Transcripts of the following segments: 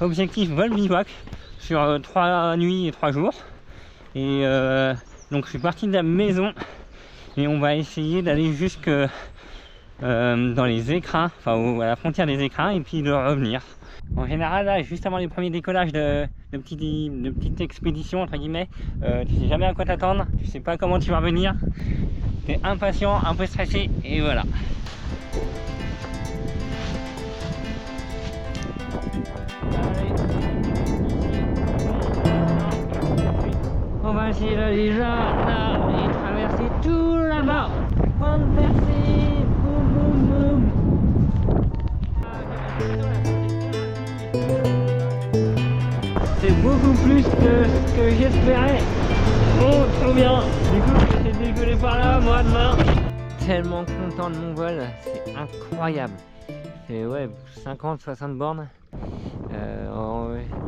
Objectif vol bivouac sur 3 nuits et 3 jours. Et donc je suis parti de la maison et on va essayer d'aller jusque dans les écrins, enfin à la frontière des écrins, et puis de revenir. En général, là, juste avant les premiers décollages de petites expéditions, entre guillemets, tu sais jamais à quoi t'attendre, tu sais pas comment tu vas revenir, t'es impatient, un peu stressé, et voilà. On va essayer d'aller là, et traverser tout là-bas. Bonne percée, boum boum boum. C'est beaucoup plus que ce que j'espérais. Oh, trop bien. Du coup, je vais essayer de décoller par là, moi, demain. Tellement content de mon vol, c'est incroyable. C'est ouais, 50-60 bornes.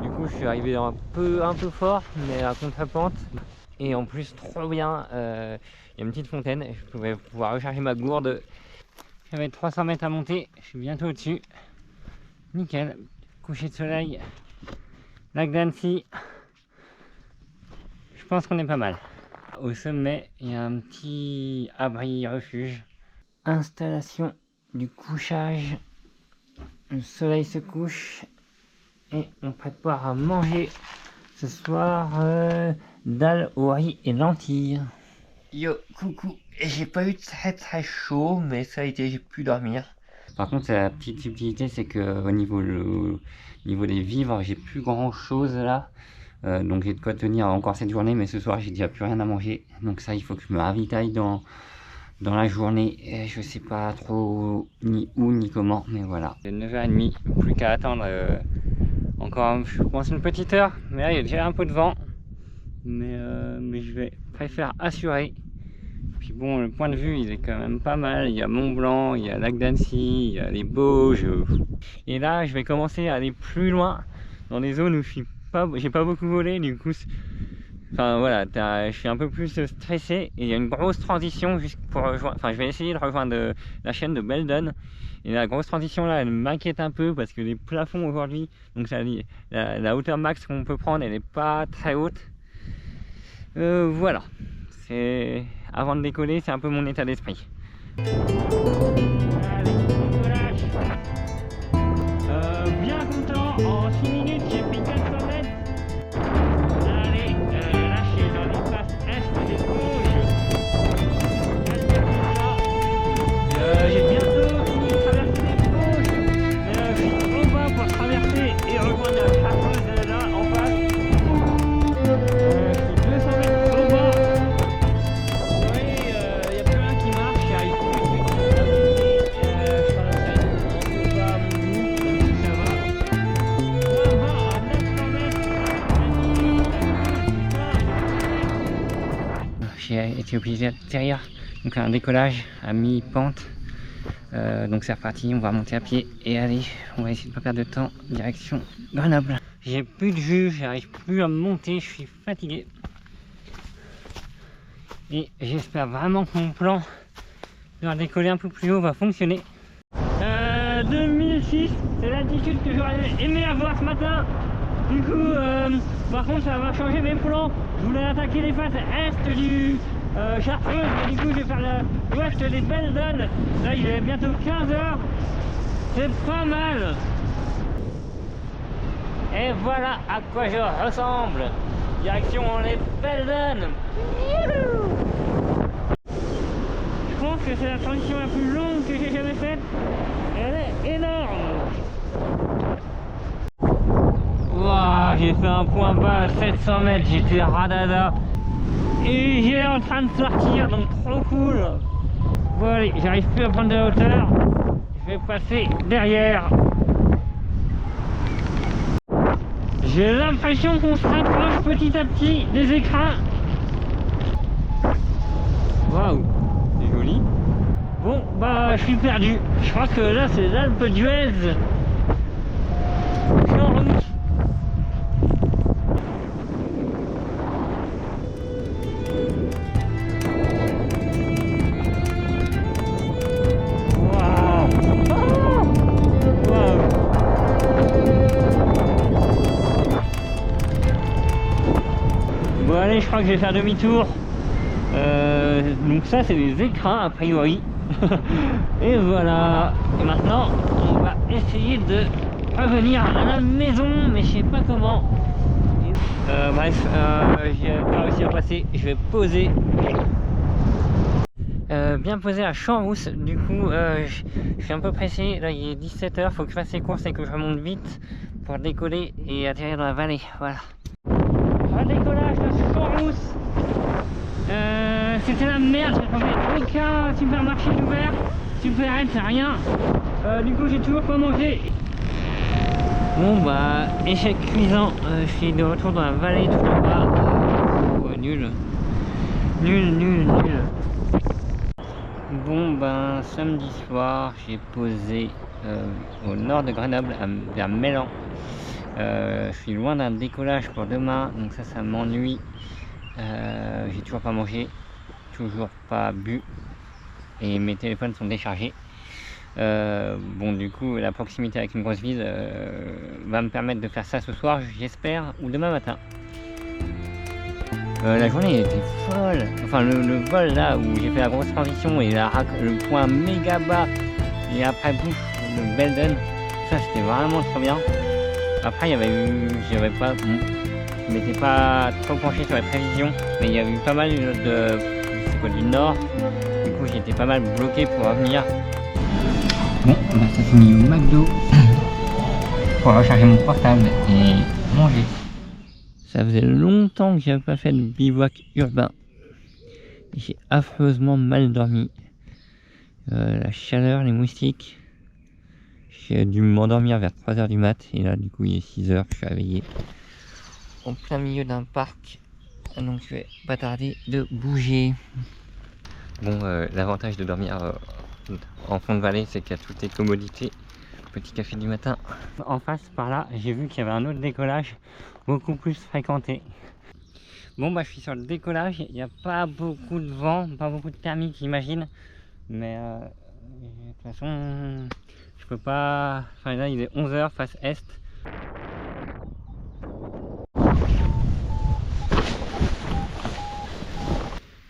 Du coup, je suis arrivé un peu fort, mais à contre-pente. Et en plus, trop bien. Il y a une petite fontaine, je vais pouvoir recharger ma gourde. J'avais 300 mètres à monter, je suis bientôt au-dessus. Nickel, coucher de soleil, lac d'Annecy. Je pense qu'on est pas mal. Au sommet, il y a un petit abri refuge. Installation du couchage. Le soleil se couche et on prépare à manger ce soir dalle au riz et lentilles. Yo, coucou, j'ai pas eu très chaud, mais ça a été, j'ai pu dormir. Par contre, la petite subtilité, c'est que au niveau des vivres, j'ai plus grand chose là. Donc j'ai de quoi tenir encore cette journée, mais ce soir j'ai déjà plus rien à manger. Donc ça, il faut que je me ravitaille dans la journée. Et je sais pas trop ni où ni comment, mais voilà. C'est 9h30, plus qu'à attendre encore, je pense, une petite heure. Mais là, il y a déjà un peu de vent. Mais je préfère assurer. Puis bon, le point de vue, il est quand même pas mal. Il y a Mont Blanc, il y a lac d'Annecy, il y a les Bauges. Et là, je vais commencer à aller plus loin dans des zones où j'ai pas beaucoup volé, du coup, enfin voilà, je suis un peu plus stressé et il y a une grosse transition juste pour rejoindre, enfin je vais essayer de rejoindre la chaîne de Beldon. Et la grosse transition là, elle m'inquiète un peu parce que les plafonds aujourd'hui, donc la hauteur max qu'on peut prendre, elle n'est pas très haute. Voilà, c'est avant de décoller, c'est un peu mon état d'esprit. Bien content, en 6 minutes j'ai pris 400 mètres. Allez, lâchez dans l'espace est des Vosges. J'ai bientôt fini de traverser les Vosges. Je suis trop bas pour traverser et rejoindre la chartreuse là en face. Je suis 200 mètres trop bas. Vous voyez, il n'y a plus rien qui marche, j'arrive plus. J'ai été obligé d'atterrir, donc un décollage à mi-pente. Donc c'est reparti, on va monter à pied et aller, on va essayer de ne pas perdre de temps, direction Grenoble. J'ai plus de jus, j'arrive plus à me monter, je suis fatigué. Et j'espère vraiment que mon plan de décoller un peu plus haut va fonctionner. 2006, c'est l'altitude que j'aurais aimé avoir ce matin. Du coup, par contre, ça va changer mes plans. Je voulais attaquer les faces est du Chartreuse, mais du coup, je vais faire l'ouest des Beldon. Là, il est bientôt 15h. C'est pas mal. Et voilà à quoi je ressemble. Direction les Beldon. Je pense que c'est la transition la plus longue que j'ai jamais faite. Elle est énorme. Wow, j'ai fait un point bas à 700 mètres, j'étais radada. Et j'ai en train de sortir, donc trop cool. Bon allez, j'arrive plus à prendre de la hauteur. Je vais passer derrière. J'ai l'impression qu'on se rapproche petit à petit des écrins. Waouh, c'est joli. Bon, bah je suis perdu. Je crois que là c'est l'Alpe d'Huez. Je suis en route. vallée, je crois que je vais faire demi-tour. Donc ça c'est des écrins a priori. Et voilà. Et maintenant on va essayer de revenir à la maison, mais je sais pas comment. Bref, j'ai pas réussi à passer, je vais poser. Bien posé à Champs-Rousse, du coup je suis un peu pressé, là il est 17 h, faut que je fasse les courses et que je remonte vite pour décoller et atterrir dans la vallée, voilà. Un décollage de Champs-Rousse, c'était la merde, j'ai trouvé aucun supermarché ouvert, supérette, rien, du coup j'ai toujours pas mangé. Bon bah, échec cuisant, je suis de retour dans la vallée tout en bas, nul. Bon ben samedi soir j'ai posé au nord de Grenoble vers Mélan. Je suis loin d'un décollage pour demain, donc ça m'ennuie. J'ai toujours pas mangé, toujours pas bu et mes téléphones sont déchargés. Bon du coup la proximité avec une grosse ville va me permettre de faire ça ce soir j'espère, ou demain matin. La journée était folle, enfin le vol là où j'ai fait la grosse transition et le point méga bas et après bouffe le Belden, ça c'était vraiment trop bien. Après il y avait eu, je m'étais pas trop penché sur les prévisions, mais il y a eu pas mal du nord, du coup j'étais pas mal bloqué pour revenir. Bon, bah ça finit au McDo pour recharger mon portable et manger. Ça faisait longtemps que j'avais pas fait de bivouac urbain. J'ai affreusement mal dormi. La chaleur, les moustiques. J'ai dû m'endormir vers 3 h du mat. Et là, du coup, il est 6 h, je suis réveillé. En plein milieu d'un parc. Donc, je vais pas tarder de bouger. Bon, l'avantage de dormir en fond de vallée, c'est qu'il y a toutes les commodités. Petit café du matin. En face, par là, j'ai vu qu'il y avait un autre décollage beaucoup plus fréquenté. Bon bah je suis sur le décollage, il n'y a pas beaucoup de vent, pas beaucoup de thermique j'imagine, mais de toute façon je peux pas, enfin là il est 11 h face est.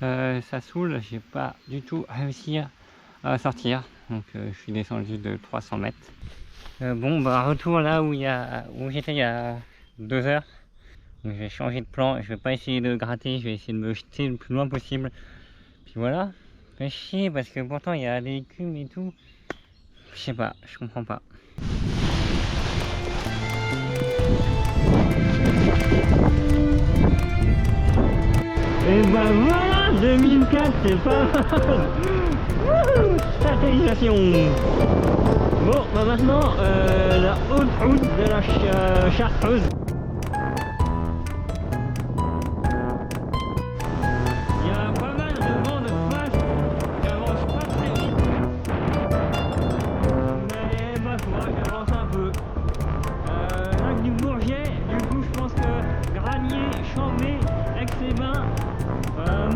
Ça saoule, j'ai pas du tout réussi à sortir, donc je suis descendu de 300 mètres. Bon bah retour là où j'étais il y a 2 h. Donc je vais changer de plan, je vais pas essayer de gratter, je vais essayer de me jeter le plus loin possible. Puis voilà, fait chier parce que pourtant il y a des écumes et tout. Je sais pas, je comprends pas. Et bah voilà, 2004 c'est pas mal. Satellisation. Bon bah maintenant la haute route de la Chartreuse.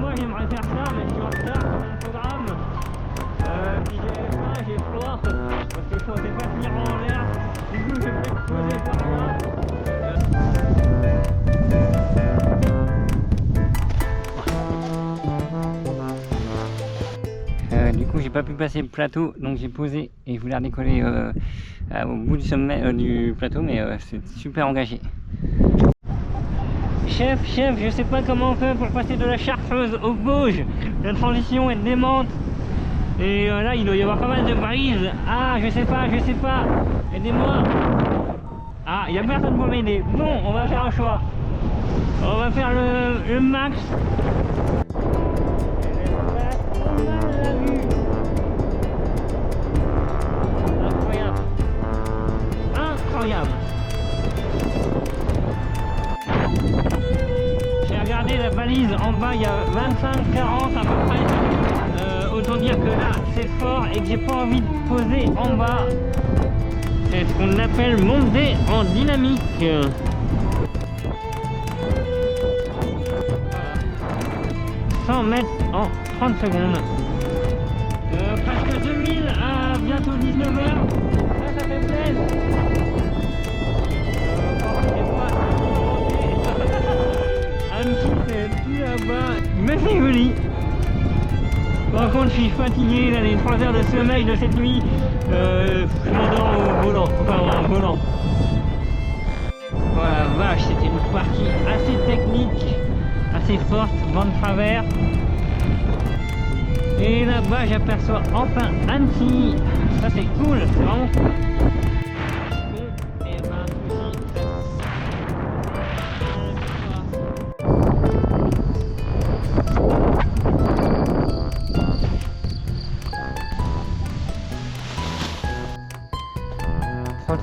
Moi j'aimerais faire ça, mais je suis en retard sur mon programme. Puis j'ai faim, j'ai froid, parce que je ne sais pas tenir en l'air. Du coup je vais peut-être poser par là. Du coup j'ai pas pu passer le plateau, donc j'ai posé et je voulais redécoller au bout du sommet du plateau, mais c'est super engagé. Chef, je sais pas comment on fait pour passer de la Chartreuse au Vosges. La transition est démente. Et là, il doit y avoir pas mal de brises. Ah, je sais pas. Aidez-moi. Ah, il n'y a personne pour m'aider. Bon, on va faire un choix. On va faire le max. Incroyable. La balise en bas, il y a 25-40 à peu près. Autant dire que là c'est fort et que j'ai pas envie de poser en bas. C'est ce qu'on appelle monter en dynamique. 100 mètres en 30 secondes. Presque 2000 à bientôt 19 h. Ça fait plaisir. Un petit peu. Par contre, je suis fatigué, là, les 3 heures de sommeil de cette nuit, je m'endors au volant, enfin en volant. Voilà, vache, c'était une partie assez technique, assez forte, vent de travers. Et là-bas, j'aperçois enfin Annecy. Ça, c'est cool, c'est vraiment cool. Et ben,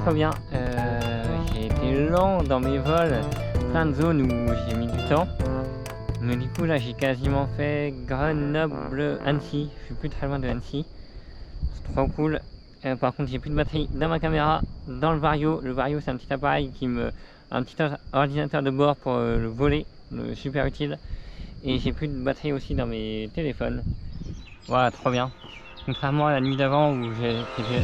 trop bien. J'ai été lent dans mes vols, plein de zones où j'ai mis du temps. Mais du coup là j'ai quasiment fait Grenoble, Annecy. Je suis plus très loin de Annecy. C'est trop cool. Par contre j'ai plus de batterie dans ma caméra, dans le Vario. Le Vario c'est un petit appareil un petit ordinateur de bord pour le voler, super utile. Et j'ai plus de batterie aussi dans mes téléphones. Voilà, trop bien. Contrairement à la nuit d'avant où j'ai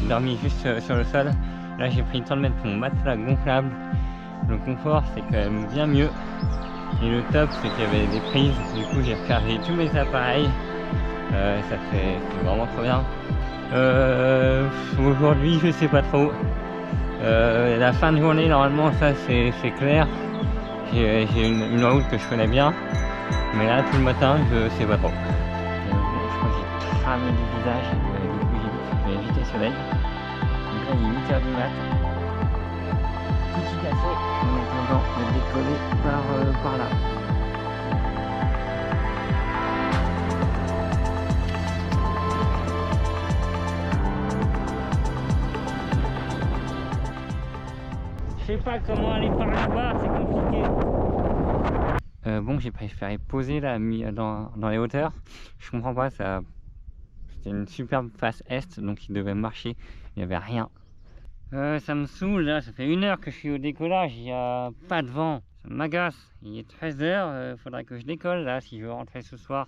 dormi juste sur le sol, là j'ai pris le temps de mettre mon matelas gonflable. Le confort c'est quand même bien mieux. Et le top c'est qu'il y avait des prises, du coup j'ai rechargé tous mes appareils. Ça fait vraiment trop bien. Aujourd'hui je sais pas trop. La fin de journée normalement ça c'est clair. J'ai une route que je connais bien. Mais là tout le matin je sais pas trop. Je crois que j'ai cramé du visage, du coup j'ai évité le soleil. Donc là il est 8 h du mat. Petit café en attendant de décoller par là. Je sais pas comment aller par là-bas, c'est compliqué. Bon, j'ai préféré poser là, dans les hauteurs. Je comprends pas, c'était une superbe face est, donc il devait marcher, il n'y avait rien. Ça me saoule là, ça fait 1 heure que je suis au décollage, il n'y a pas de vent. Ça m'agace, il est 13 h, il faudra que je décolle là si je veux rentrer ce soir.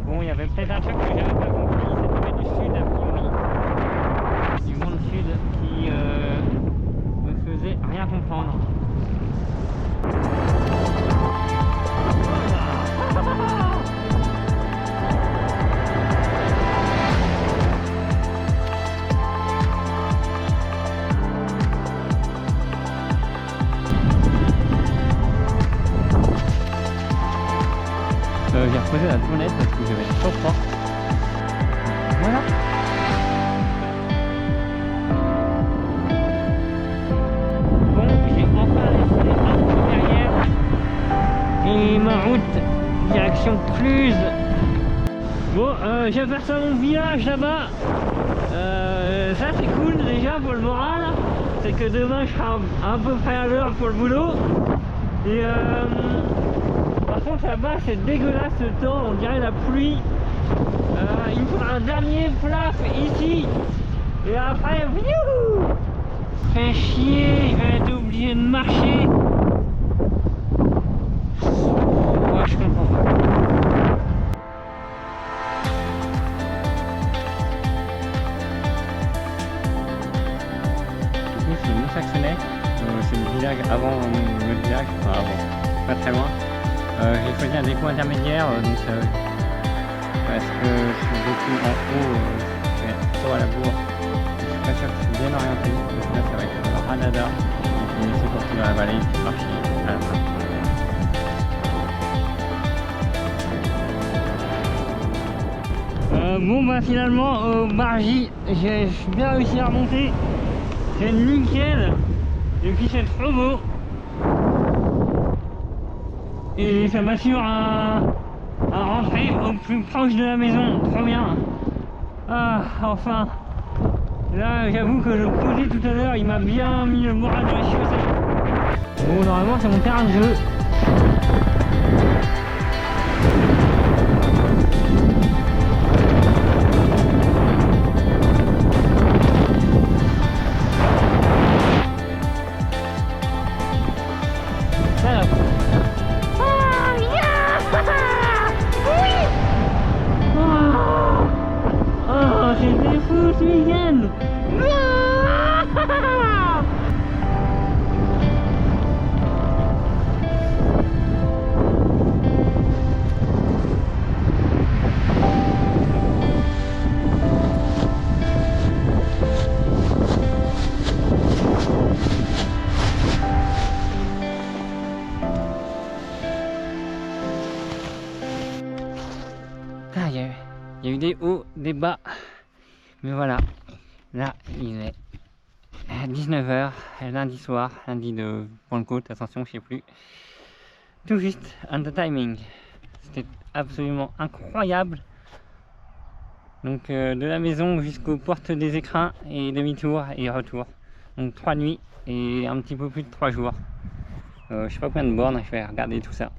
Bon, il y avait peut-être un truc que j'avais pas compris, c'était du sud a priori. Du vent du sud qui me faisait rien comprendre. J'ai reposé la tournette parce que j'avais trop froid. Voilà. Bon, j'ai enfin laissé un peu derrière. Et ma route, direction Cluse. Bon, j'aperçois mon village là-bas. Ça c'est cool déjà pour le moral. C'est que demain je serai à peu près à l'heure pour le boulot. Et par contre là-bas c'est dégueulasse le temps, on dirait la pluie. Il me faudra un dernier plaf ici. Et après, youhou, fait chier, je vais être obligé de marcher. Moi je comprends pas. Du coup c'est Mont-Saxonnet, c'est le village avant notre village, enfin avant, pas très loin. J'ai choisi un dépôt intermédiaire, donc parce que je suis beaucoup en haut, je vais être trop à la bourre. Je suis pas sûr que je suis bien orienté, donc là ça va être le Ranada, donc je vais laisser continuer à la vallée et marcher à la fin. Bon bah finalement au Margy, j'ai bien réussi à remonter, c'est nickel, et puis c'est trop beau. Et ça m'assure à rentrer au plus proche de la maison, trop bien. Ah, enfin. Là, j'avoue que le posé tout à l'heure, il m'a bien mis le moral dans les chaussettes. Bon, normalement, c'est mon terrain de jeu. C'était fou ce week-end. des bas. Mais voilà, là il est 19 h, lundi soir, lundi de Pentecôte, attention, je sais plus. Tout juste, on the timing. C'était absolument incroyable. Donc de la maison jusqu'aux portes des écrins et demi-tour et retour. Donc 3 nuits et un petit peu plus de 3 jours. Je sais pas combien de bornes, je vais regarder tout ça.